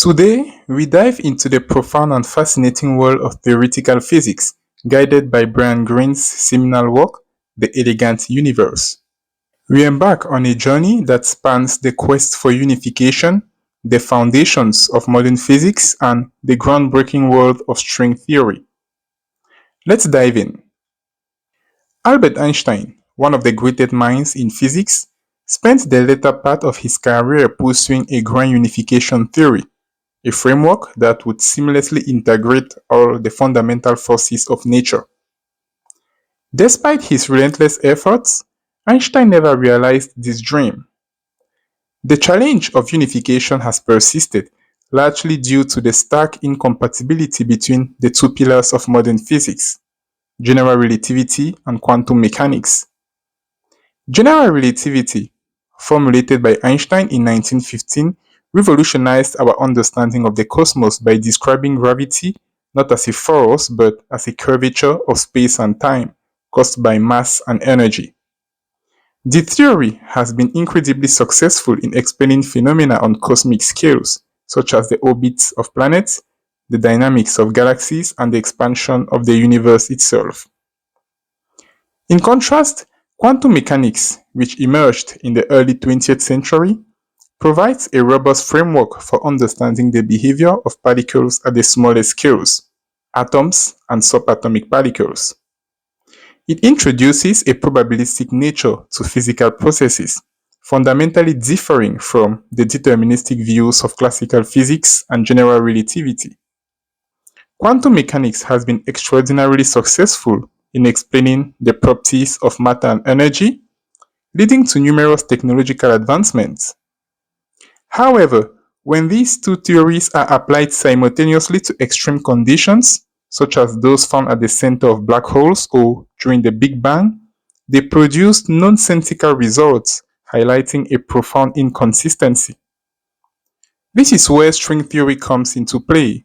Today, we dive into the profound and fascinating world of theoretical physics, guided by Brian Greene's seminal work, The Elegant Universe. We embark on a journey that spans the quest for unification, the foundations of modern physics, and the groundbreaking world of string theory. Let's dive in. Albert Einstein, one of the greatest minds in physics, spent the later part of his career pursuing a grand unification theory, a framework that would seamlessly integrate all the fundamental forces of nature. Despite his relentless efforts, Einstein never realized this dream. The challenge of unification has persisted, largely due to the stark incompatibility between the two pillars of modern physics, general relativity and quantum mechanics. General relativity, formulated by Einstein in 1915, revolutionized our understanding of the cosmos by describing gravity not as a force but as a curvature of space and time caused by mass and energy. The theory has been incredibly successful in explaining phenomena on cosmic scales, such as the orbits of planets, the dynamics of galaxies, and the expansion of the universe itself. In contrast, quantum mechanics, which emerged in the early 20th century, provides a robust framework for understanding the behavior of particles at the smallest scales, atoms and subatomic particles. It introduces a probabilistic nature to physical processes, fundamentally differing from the deterministic views of classical physics and general relativity. Quantum mechanics has been extraordinarily successful in explaining the properties of matter and energy, leading to numerous technological advancements. However, when these two theories are applied simultaneously to extreme conditions, such as those found at the center of black holes or during the Big Bang, they produce nonsensical results, highlighting a profound inconsistency. This is where string theory comes into play.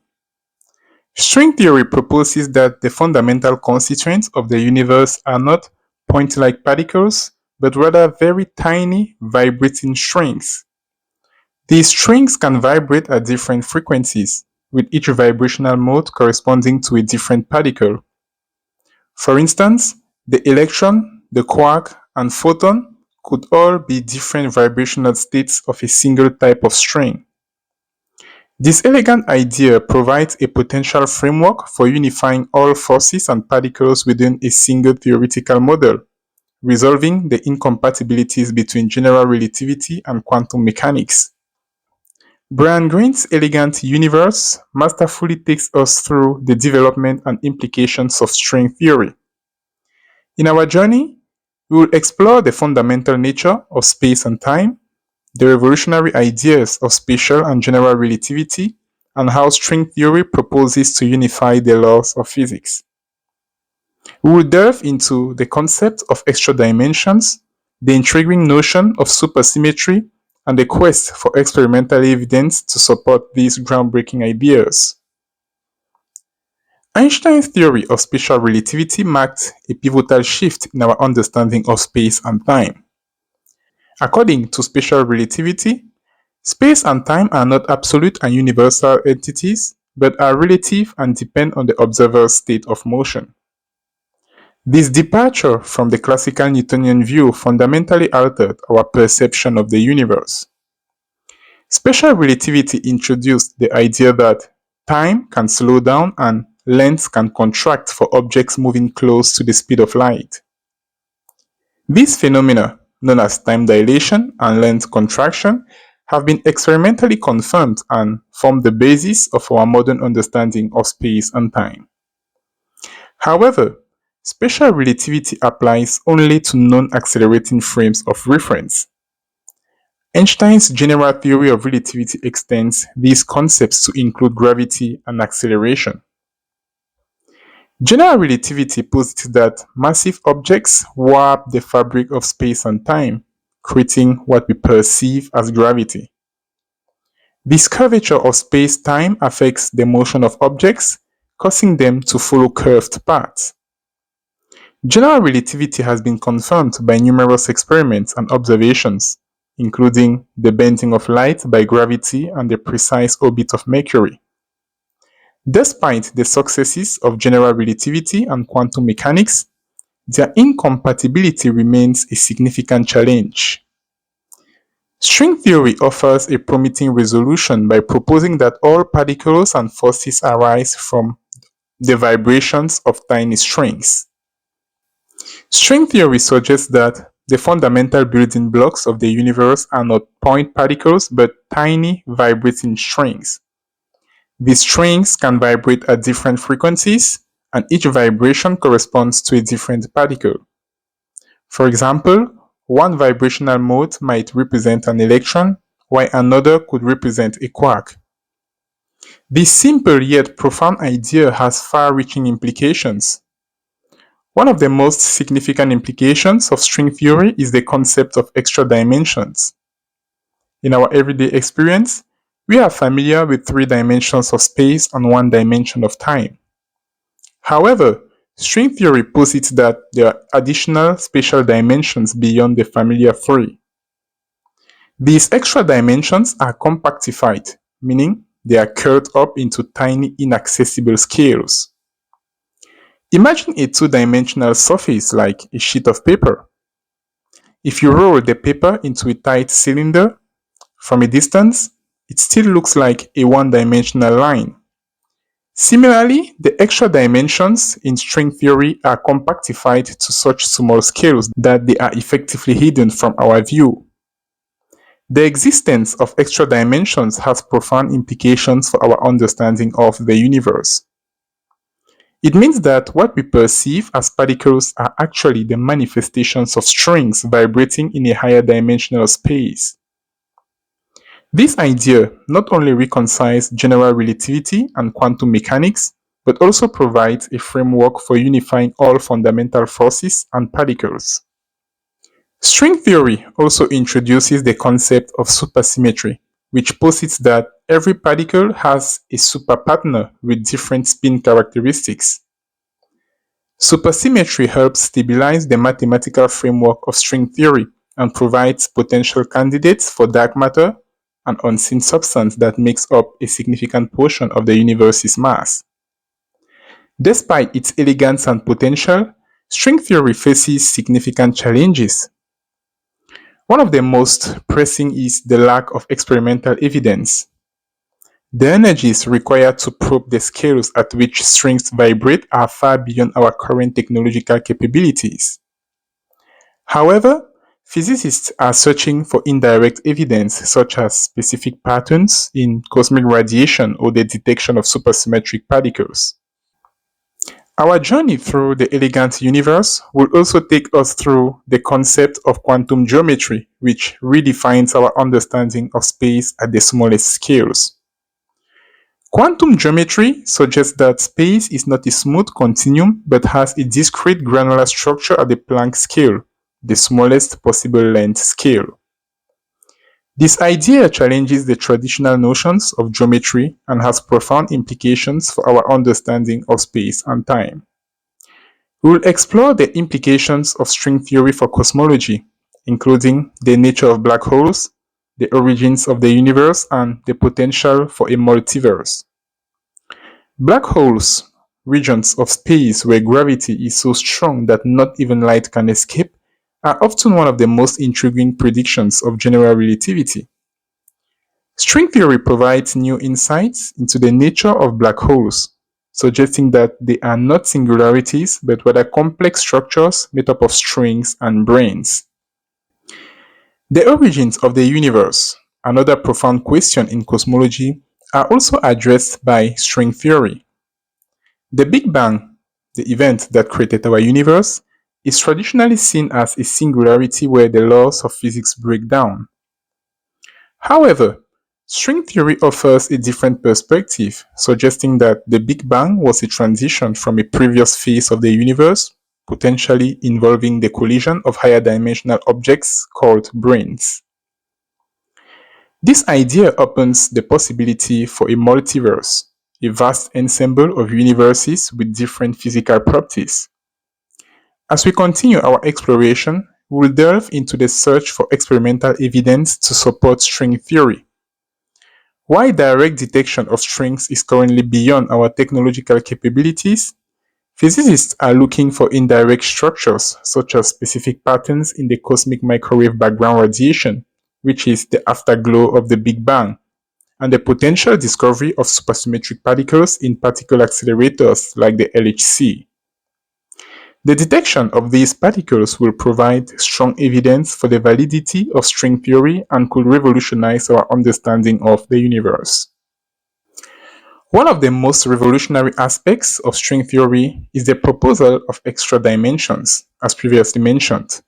String theory proposes that the fundamental constituents of the universe are not point-like particles, but rather very tiny, vibrating strings. These strings can vibrate at different frequencies, with each vibrational mode corresponding to a different particle. For instance, the electron, the quark, and photon could all be different vibrational states of a single type of string. This elegant idea provides a potential framework for unifying all forces and particles within a single theoretical model, resolving the incompatibilities between general relativity and quantum mechanics. Brian Greene's Elegant Universe masterfully takes us through the development and implications of string theory. In our journey, we will explore the fundamental nature of space and time, the revolutionary ideas of spatial and general relativity, and how string theory proposes to unify the laws of physics. We will delve into the concept of extra dimensions, the intriguing notion of supersymmetry, and the quest for experimental evidence to support these groundbreaking ideas. Einstein's theory of special relativity marked a pivotal shift in our understanding of space and time. According to special relativity, space and time are not absolute and universal entities, but are relative and depend on the observer's state of motion. This departure from the classical Newtonian view fundamentally altered our perception of the universe. Special relativity introduced the idea that time can slow down and length can contract for objects moving close to the speed of light. These phenomena, known as time dilation and length contraction, have been experimentally confirmed and form the basis of our modern understanding of space and time. However, special relativity applies only to non-accelerating frames of reference. Einstein's general theory of relativity extends these concepts to include gravity and acceleration. General relativity posits that massive objects warp the fabric of space and time, creating what we perceive as gravity. This curvature of space-time affects the motion of objects, causing them to follow curved paths. General relativity has been confirmed by numerous experiments and observations, including the bending of light by gravity and the precise orbit of Mercury. Despite the successes of general relativity and quantum mechanics, their incompatibility remains a significant challenge. String theory offers a promising resolution by proposing that all particles and forces arise from the vibrations of tiny strings. String theory suggests that the fundamental building blocks of the universe are not point particles but tiny vibrating strings. These strings can vibrate at different frequencies, and each vibration corresponds to a different particle. For example, one vibrational mode might represent an electron, while another could represent a quark. This simple yet profound idea has far-reaching implications. One of the most significant implications of string theory is the concept of extra dimensions. In our everyday experience, we are familiar with three dimensions of space and one dimension of time. However, string theory posits that there are additional spatial dimensions beyond the familiar three. These extra dimensions are compactified, meaning they are curled up into tiny inaccessible scales. Imagine a two-dimensional surface like a sheet of paper. If you roll the paper into a tight cylinder, from a distance, it still looks like a one-dimensional line. Similarly, the extra dimensions in string theory are compactified to such small scales that they are effectively hidden from our view. The existence of extra dimensions has profound implications for our understanding of the universe. It means that what we perceive as particles are actually the manifestations of strings vibrating in a higher dimensional space. This idea not only reconciles general relativity and quantum mechanics, but also provides a framework for unifying all fundamental forces and particles. String theory also introduces the concept of supersymmetry, which posits that every particle has a superpartner with different spin characteristics. Supersymmetry helps stabilize the mathematical framework of string theory and provides potential candidates for dark matter, an unseen substance that makes up a significant portion of the universe's mass. Despite its elegance and potential, string theory faces significant challenges. One of the most pressing is the lack of experimental evidence. The energies required to probe the scales at which strings vibrate are far beyond our current technological capabilities. However, physicists are searching for indirect evidence such as specific patterns in cosmic radiation or the detection of supersymmetric particles. Our journey through the elegant universe will also take us through the concept of quantum geometry, which redefines our understanding of space at the smallest scales. Quantum geometry suggests that space is not a smooth continuum but has a discrete granular structure at the Planck scale, the smallest possible length scale. This idea challenges the traditional notions of geometry and has profound implications for our understanding of space and time. We will explore the implications of string theory for cosmology, including the nature of black holes, the origins of the universe, and the potential for a multiverse. Black holes, regions of space where gravity is so strong that not even light can escape, are often one of the most intriguing predictions of general relativity. String theory provides new insights into the nature of black holes, suggesting that they are not singularities but rather complex structures made up of strings and branes. The origins of the universe, another profound question in cosmology, are also addressed by string theory. The Big Bang, the event that created our universe, is traditionally seen as a singularity where the laws of physics break down. However, string theory offers a different perspective, suggesting that the Big Bang was a transition from a previous phase of the universe, potentially involving the collision of higher dimensional objects called branes. This idea opens the possibility for a multiverse, a vast ensemble of universes with different physical properties. As we continue our exploration, we'll delve into the search for experimental evidence to support string theory. While direct detection of strings is currently beyond our technological capabilities, physicists are looking for indirect structures such as specific patterns in the cosmic microwave background radiation, which is the afterglow of the Big Bang, and the potential discovery of supersymmetric particles in particle accelerators like the LHC. The detection of these particles will provide strong evidence for the validity of string theory and could revolutionize our understanding of the universe. One of the most revolutionary aspects of string theory is the proposal of extra dimensions, as previously mentioned.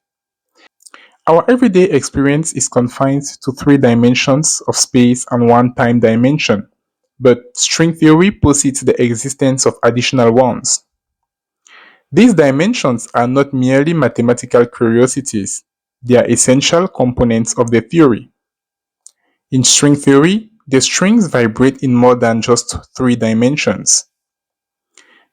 Our everyday experience is confined to three dimensions of space and one time dimension, but string theory posits the existence of additional ones. These dimensions are not merely mathematical curiosities, they are essential components of the theory. In string theory, the strings vibrate in more than just three dimensions.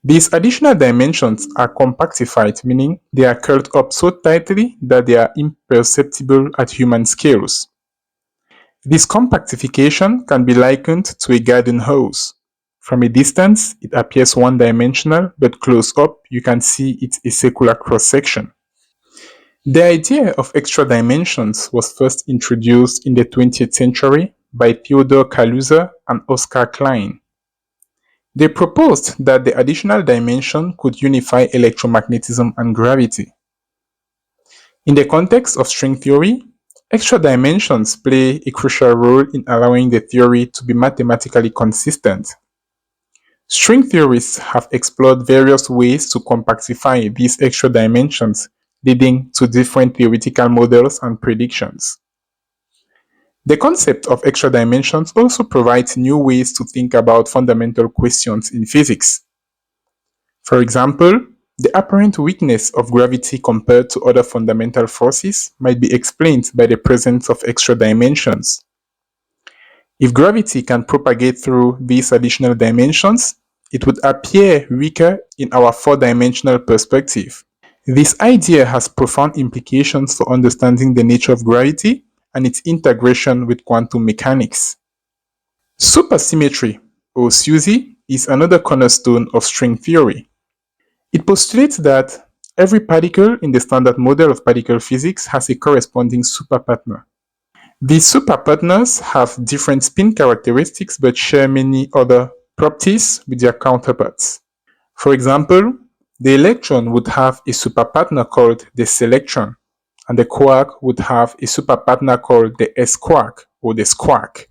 These additional dimensions are compactified, meaning they are curled up so tightly that they are imperceptible at human scales. This compactification can be likened to a garden hose. From a distance, it appears one-dimensional, but close up, you can see it's a circular cross-section. The idea of extra dimensions was first introduced in the 20th century by Theodor Kaluza and Oscar Klein. They proposed that the additional dimension could unify electromagnetism and gravity. In the context of string theory, extra dimensions play a crucial role in allowing the theory to be mathematically consistent. String theorists have explored various ways to compactify these extra dimensions, leading to different theoretical models and predictions. The concept of extra dimensions also provides new ways to think about fundamental questions in physics. For example, the apparent weakness of gravity compared to other fundamental forces might be explained by the presence of extra dimensions. If gravity can propagate through these additional dimensions, it would appear weaker in our four-dimensional perspective. This idea has profound implications for understanding the nature of gravity and its integration with quantum mechanics. Supersymmetry, or SUSY, is another cornerstone of string theory. It postulates that every particle in the standard model of particle physics has a corresponding superpartner. These superpartners have different spin characteristics but share many other properties with their counterparts. For example, the electron would have a superpartner called the selectron, and the quark would have a superpartner called the S-quark or the squark.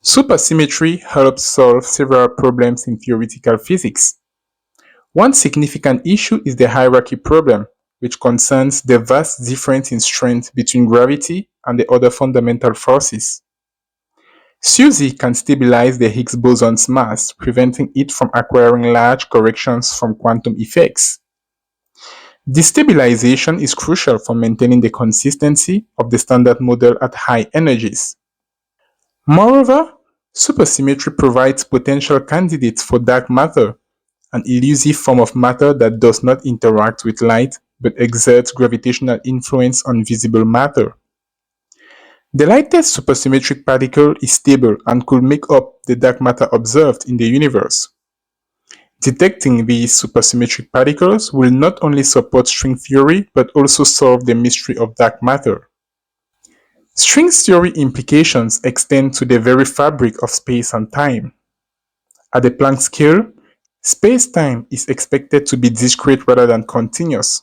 Supersymmetry helps solve several problems in theoretical physics. One significant issue is the hierarchy problem, which concerns the vast difference in strength between gravity and the other fundamental forces. SUSY can stabilize the Higgs boson's mass, preventing it from acquiring large corrections from quantum effects. This stabilization is crucial for maintaining the consistency of the standard model at high energies. Moreover, supersymmetry provides potential candidates for dark matter, an elusive form of matter that does not interact with light but exerts gravitational influence on visible matter. The lightest supersymmetric particle is stable and could make up the dark matter observed in the universe. Detecting these supersymmetric particles will not only support string theory but also solve the mystery of dark matter. String theory implications extend to the very fabric of space and time. At the Planck scale, space-time is expected to be discrete rather than continuous.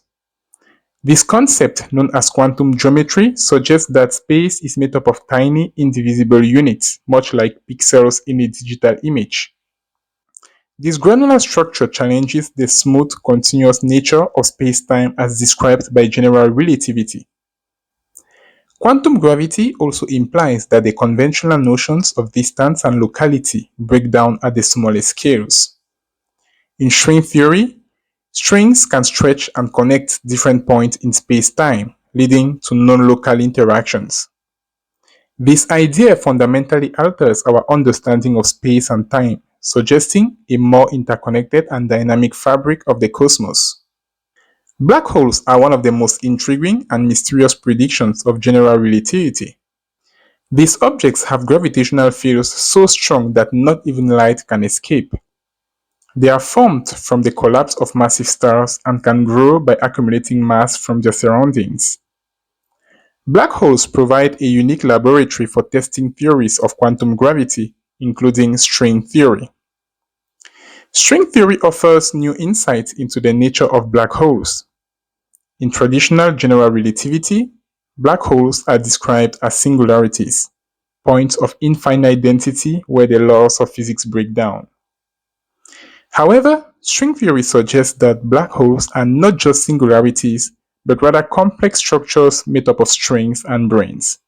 This concept, known as quantum geometry, suggests that space is made up of tiny, indivisible units, much like pixels in a digital image. This granular structure challenges the smooth, continuous nature of space-time as described by general relativity. Quantum gravity also implies that the conventional notions of distance and locality break down at the smallest scales. In string theory, strings can stretch and connect different points in space-time, leading to non-local interactions. This idea fundamentally alters our understanding of space and time, suggesting a more interconnected and dynamic fabric of the cosmos. Black holes are one of the most intriguing and mysterious predictions of general relativity. These objects have gravitational fields so strong that not even light can escape. They are formed from the collapse of massive stars and can grow by accumulating mass from their surroundings. Black holes provide a unique laboratory for testing theories of quantum gravity, including string theory. String theory offers new insight into the nature of black holes. In traditional general relativity, black holes are described as singularities, points of infinite density where the laws of physics break down. However, string theory suggests that black holes are not just singularities, but rather complex structures made up of strings and branes.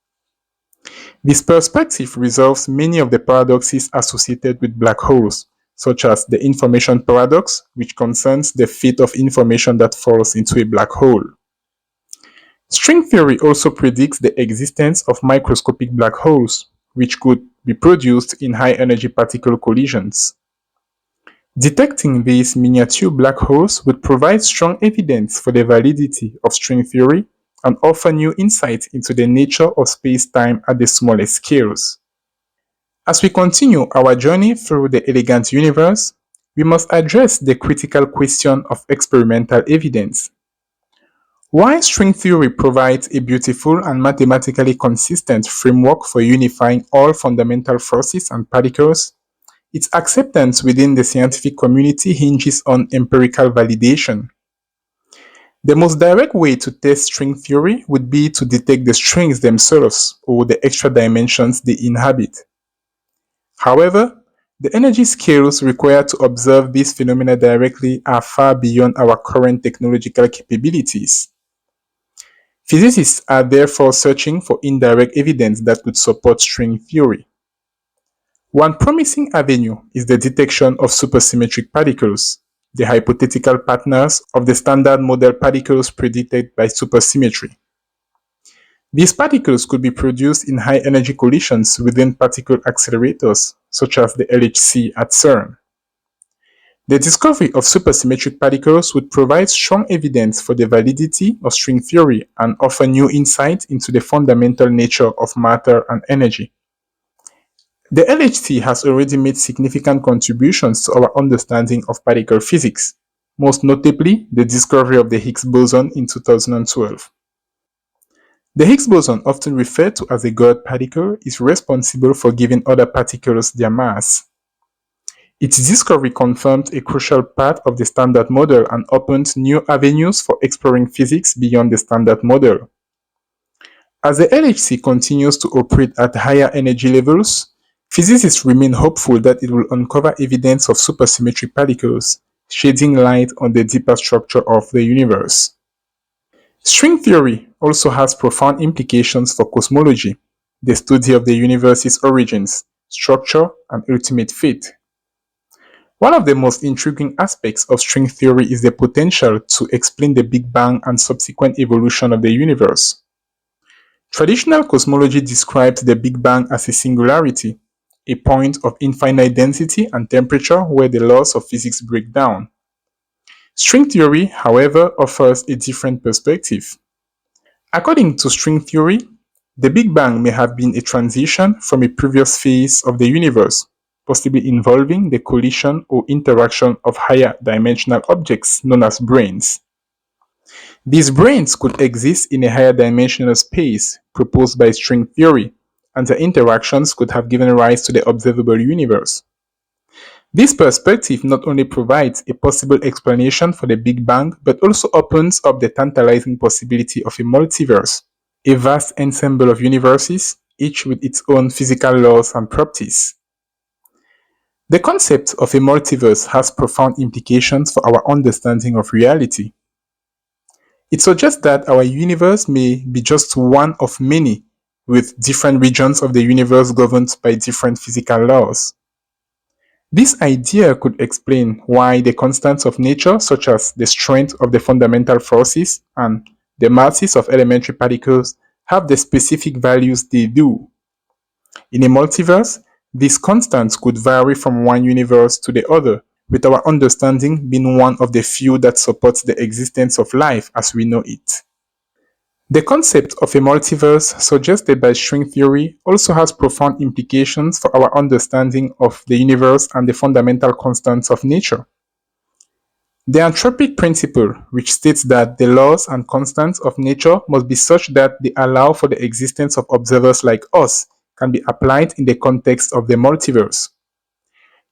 This perspective resolves many of the paradoxes associated with black holes, such as the information paradox, which concerns the fate of information that falls into a black hole. String theory also predicts the existence of microscopic black holes, which could be produced in high-energy particle collisions. Detecting these miniature black holes would provide strong evidence for the validity of string theory and offer new insight into the nature of space-time at the smallest scales. As we continue our journey through the elegant universe, we must address the critical question of experimental evidence. While string theory provides a beautiful and mathematically consistent framework for unifying all fundamental forces and particles, its acceptance within the scientific community hinges on empirical validation. The most direct way to test string theory would be to detect the strings themselves or the extra dimensions they inhabit. However, the energy scales required to observe these phenomena directly are far beyond our current technological capabilities. Physicists are therefore searching for indirect evidence that could support string theory. One promising avenue is the detection of supersymmetric particles, the hypothetical partners of the standard model particles predicted by supersymmetry. These particles could be produced in high-energy collisions within particle accelerators, such as the LHC at CERN. The discovery of supersymmetric particles would provide strong evidence for the validity of string theory and offer new insight into the fundamental nature of matter and energy. The LHC has already made significant contributions to our understanding of particle physics, most notably the discovery of the Higgs boson in 2012. The Higgs boson, often referred to as a God particle, is responsible for giving other particles their mass. Its discovery confirmed a crucial part of the Standard Model and opened new avenues for exploring physics beyond the Standard Model. As the LHC continues to operate at higher energy levels, physicists remain hopeful that it will uncover evidence of supersymmetric particles, shedding light on the deeper structure of the universe. String theory also has profound implications for cosmology, the study of the universe's origins, structure, and ultimate fate. One of the most intriguing aspects of string theory is the potential to explain the Big Bang and subsequent evolution of the universe. Traditional cosmology describes the Big Bang as a singularity, a point of infinite density and temperature where the laws of physics break down. String theory, however, offers a different perspective. According to string theory, the Big Bang may have been a transition from a previous phase of the universe, possibly involving the collision or interaction of higher dimensional objects known as branes. These branes could exist in a higher dimensional space proposed by string theory, and their interactions could have given rise to the observable universe. This perspective not only provides a possible explanation for the Big Bang, but also opens up the tantalizing possibility of a multiverse, a vast ensemble of universes, each with its own physical laws and properties. The concept of a multiverse has profound implications for our understanding of reality. It suggests that our universe may be just one of many, with different regions of the universe governed by different physical laws. This idea could explain why the constants of nature, such as the strength of the fundamental forces and the masses of elementary particles, have the specific values they do. In a multiverse, these constants could vary from one universe to the other, with our understanding being one of the few that supports the existence of life as we know it. The concept of a multiverse suggested by string theory also has profound implications for our understanding of the universe and the fundamental constants of nature. The anthropic principle, which states that the laws and constants of nature must be such that they allow for the existence of observers like us, can be applied in the context of the multiverse.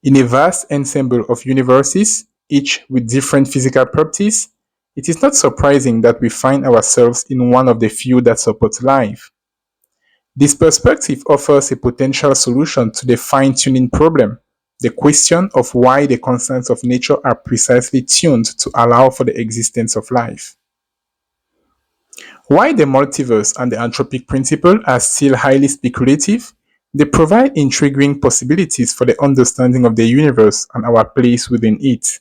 In a vast ensemble of universes, each with different physical properties, it is not surprising that we find ourselves in one of the few that supports life. This perspective offers a potential solution to the fine-tuning problem, the question of why the constants of nature are precisely tuned to allow for the existence of life. While the multiverse and the anthropic principle are still highly speculative, they provide intriguing possibilities for the understanding of the universe and our place within it.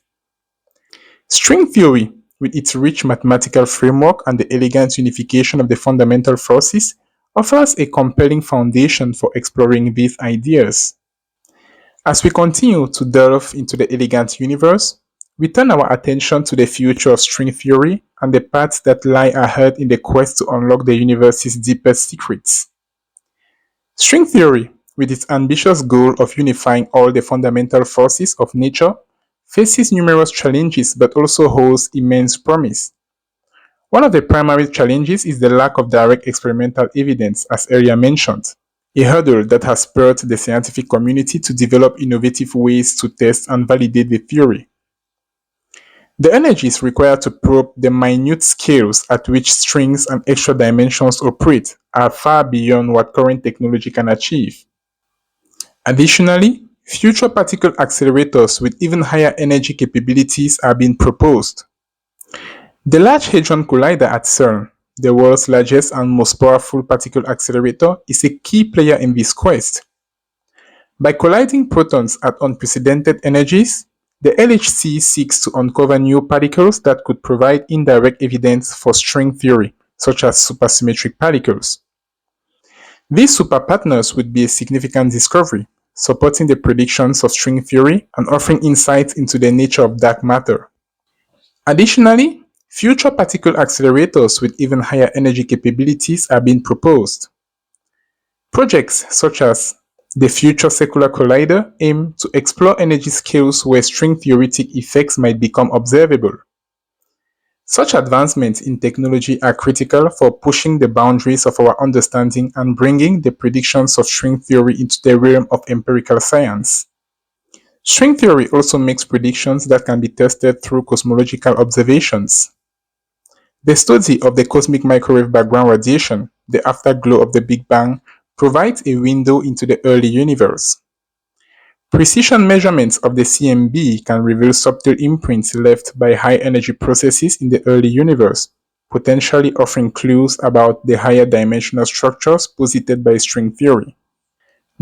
String theory, with its rich mathematical framework and the elegant unification of the fundamental forces, offers a compelling foundation for exploring these ideas. As we continue to delve into the elegant universe, we turn our attention to the future of string theory and the paths that lie ahead in the quest to unlock the universe's deepest secrets. String theory, with its ambitious goal of unifying all the fundamental forces of nature, faces numerous challenges but also holds immense promise. One of the primary challenges is the lack of direct experimental evidence, as earlier mentioned, a hurdle that has spurred the scientific community to develop innovative ways to test and validate the theory. The energies required to probe the minute scales at which strings and extra dimensions operate are far beyond what current technology can achieve. Additionally, future particle accelerators with even higher energy capabilities are being proposed. The Large Hadron Collider at CERN, the world's largest and most powerful particle accelerator, is a key player in this quest. By colliding protons at unprecedented energies, the LHC seeks to uncover new particles that could provide indirect evidence for string theory, such as supersymmetric particles. These superpartners would be a significant discovery, supporting the predictions of string theory and offering insight into the nature of dark matter. Additionally, future particle accelerators with even higher energy capabilities are being proposed. Projects such as the Future Secular Collider aim to explore energy scales where string theoretic effects might become observable. Such advancements in technology are critical for pushing the boundaries of our understanding and bringing the predictions of string theory into the realm of empirical science. String theory also makes predictions that can be tested through cosmological observations. The study of the cosmic microwave background radiation, the afterglow of the Big Bang, provides a window into the early universe. Precision measurements of the CMB can reveal subtle imprints left by high-energy processes in the early universe, potentially offering clues about the higher dimensional structures posited by string theory.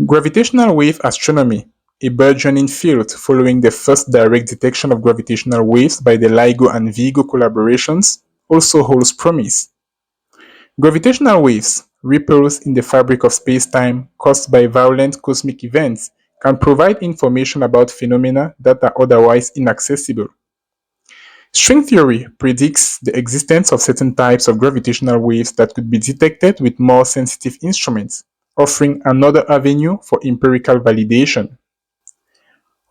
Gravitational wave astronomy, a burgeoning field following the first direct detection of gravitational waves by the LIGO and Vigo collaborations, also holds promise. Gravitational waves, ripples in the fabric of space-time caused by violent cosmic events, can provide information about phenomena that are otherwise inaccessible. String theory predicts the existence of certain types of gravitational waves that could be detected with more sensitive instruments, offering another avenue for empirical validation.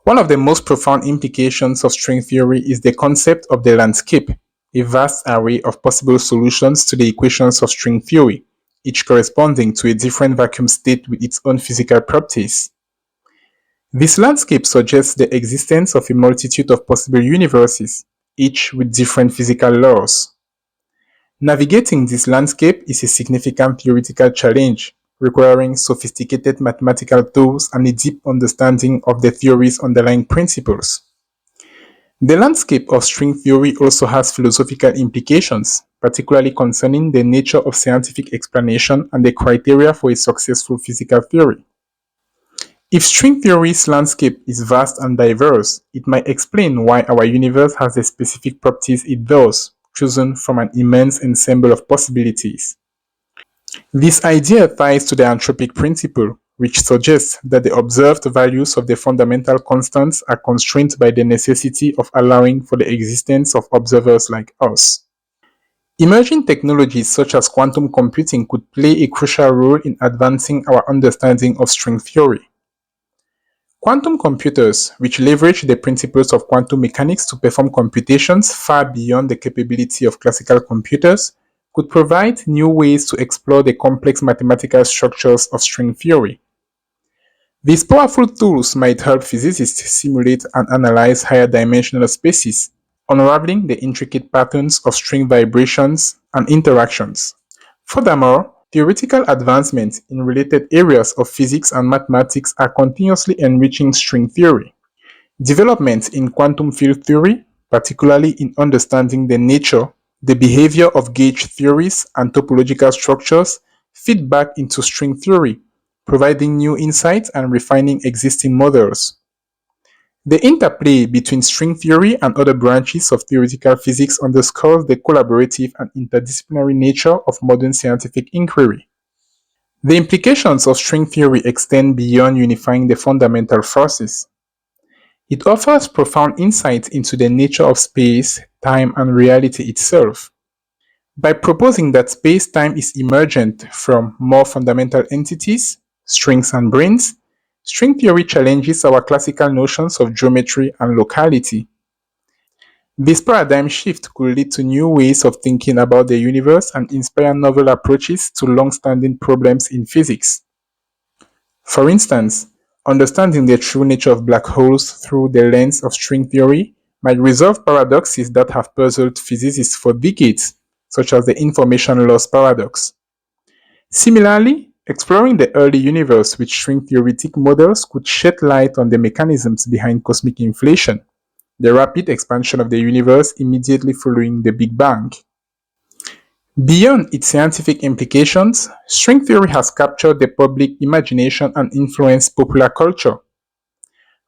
One of the most profound implications of string theory is the concept of the landscape, a vast array of possible solutions to the equations of string theory, each corresponding to a different vacuum state with its own physical properties. This landscape suggests the existence of a multitude of possible universes, each with different physical laws. Navigating this landscape is a significant theoretical challenge, requiring sophisticated mathematical tools and a deep understanding of the theory's underlying principles. The landscape of string theory also has philosophical implications, particularly concerning the nature of scientific explanation and the criteria for a successful physical theory. If string theory's landscape is vast and diverse, it might explain why our universe has the specific properties it does, chosen from an immense ensemble of possibilities. This idea ties to the anthropic principle, which suggests that the observed values of the fundamental constants are constrained by the necessity of allowing for the existence of observers like us. Emerging technologies such as quantum computing could play a crucial role in advancing our understanding of string theory. Quantum computers, which leverage the principles of quantum mechanics to perform computations far beyond the capability of classical computers, could provide new ways to explore the complex mathematical structures of string theory. These powerful tools might help physicists simulate and analyze higher dimensional spaces, unraveling the intricate patterns of string vibrations and interactions. Furthermore, theoretical advancements in related areas of physics and mathematics are continuously enriching string theory. Developments in quantum field theory, particularly in understanding the nature, the behavior of gauge theories and topological structures, feed back into string theory, providing new insights and refining existing models. The interplay between string theory and other branches of theoretical physics underscores the collaborative and interdisciplinary nature of modern scientific inquiry. The implications of string theory extend beyond unifying the fundamental forces. It offers profound insight into the nature of space, time, and reality itself. By proposing that space-time is emergent from more fundamental entities, strings and branes, string theory challenges our classical notions of geometry and locality. This paradigm shift could lead to new ways of thinking about the universe and inspire novel approaches to long-standing problems in physics. For instance, understanding the true nature of black holes through the lens of string theory might resolve paradoxes that have puzzled physicists for decades, such as the information loss paradox. Similarly, exploring the early universe with string theoretic models could shed light on the mechanisms behind cosmic inflation, the rapid expansion of the universe immediately following the Big Bang. Beyond its scientific implications, string theory has captured the public imagination and influenced popular culture.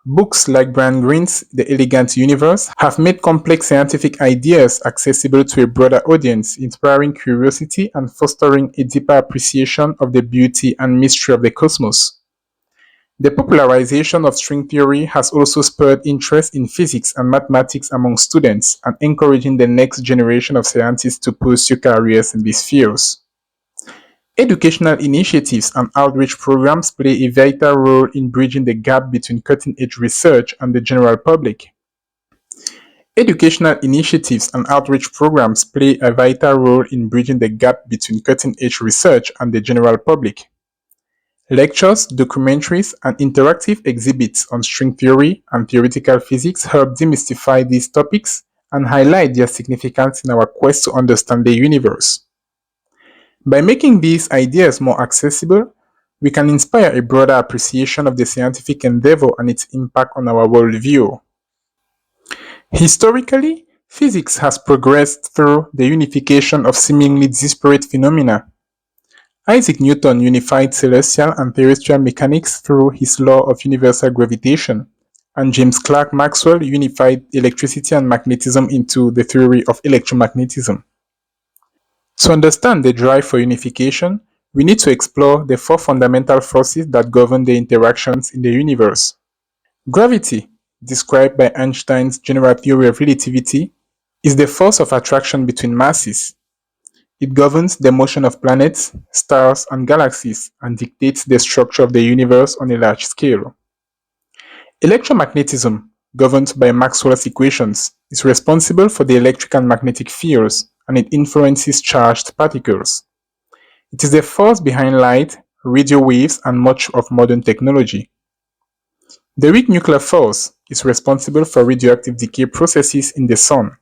Books like Brian Greene's The Elegant Universe have made complex scientific ideas accessible to a broader audience, inspiring curiosity and fostering a deeper appreciation of the beauty and mystery of the cosmos. The popularization of string theory has also spurred interest in physics and mathematics among students and encouraging the next generation of scientists to pursue careers in these fields. Educational initiatives and outreach programs play a vital role in bridging the gap between cutting-edge research and the general public. Educational initiatives and outreach programs play a vital role in bridging the gap between cutting-edge research and the general public. Lectures, documentaries, and interactive exhibits on string theory and theoretical physics help demystify these topics and highlight their significance in our quest to understand the universe. By making these ideas more accessible, we can inspire a broader appreciation of the scientific endeavor and its impact on our worldview. Historically, physics has progressed through the unification of seemingly disparate phenomena. Isaac Newton unified celestial and terrestrial mechanics through his law of universal gravitation, and James Clerk Maxwell unified electricity and magnetism into the theory of electromagnetism. To understand the drive for unification, we need to explore the four fundamental forces that govern the interactions in the universe. Gravity, described by Einstein's general theory of relativity, is the force of attraction between masses. It governs the motion of planets, stars, and galaxies and dictates the structure of the universe on a large scale. Electromagnetism, governed by Maxwell's equations, is responsible for the electric and magnetic fields, and it influences charged particles. It is the force behind light, radio waves, and much of modern technology. The weak nuclear force is responsible for radioactive decay processes in the sun.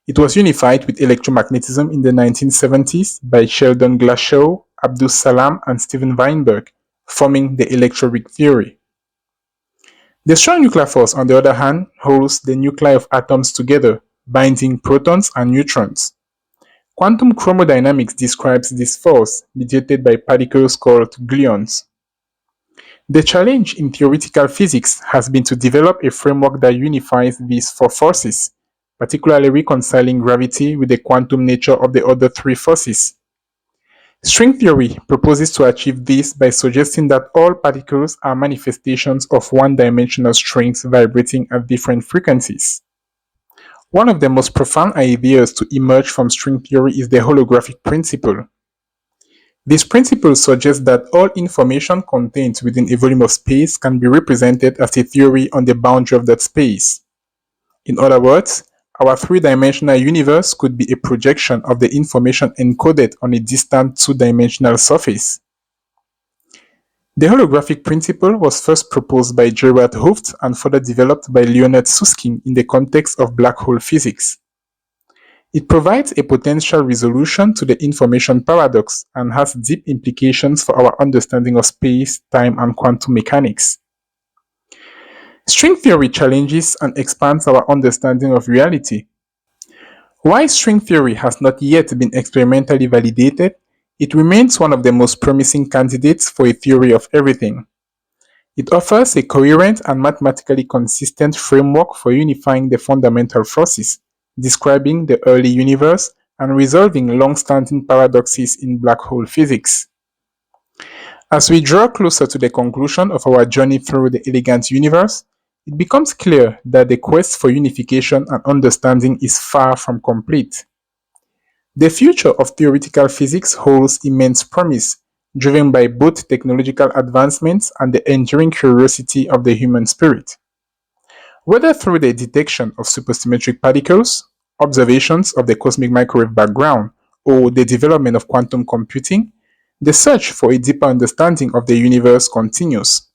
It was unified with electromagnetism in the 1970s by Sheldon Glashow, Abdus Salam, and Steven Weinberg, forming the electroweak theory. The strong nuclear force, on the other hand, holds the nuclei of atoms together, binding protons and neutrons. Quantum chromodynamics describes this force, mediated by particles called gluons. The challenge in theoretical physics has been to develop a framework that unifies these four forces, particularly reconciling gravity with the quantum nature of the other three forces. String theory proposes to achieve this by suggesting that all particles are manifestations of one-dimensional strings vibrating at different frequencies. One of the most profound ideas to emerge from string theory is the holographic principle. This principle suggests that all information contained within a volume of space can be represented as a theory on the boundary of that space. In other words, our three-dimensional universe could be a projection of the information encoded on a distant two-dimensional surface. The holographic principle was first proposed by Gerard Hooft and further developed by Leonard Susskind in the context of black hole physics. It provides a potential resolution to the information paradox and has deep implications for our understanding of space, time, and quantum mechanics. String theory challenges and expands our understanding of reality. While string theory has not yet been experimentally validated, it remains one of the most promising candidates for a theory of everything. It offers a coherent and mathematically consistent framework for unifying the fundamental forces, describing the early universe, and resolving long-standing paradoxes in black hole physics. As we draw closer to the conclusion of our journey through the elegant universe, it becomes clear that the quest for unification and understanding is far from complete. The future of theoretical physics holds immense promise, driven by both technological advancements and the enduring curiosity of the human spirit. Whether through the detection of supersymmetric particles, observations of the cosmic microwave background, or the development of quantum computing, the search for a deeper understanding of the universe continues.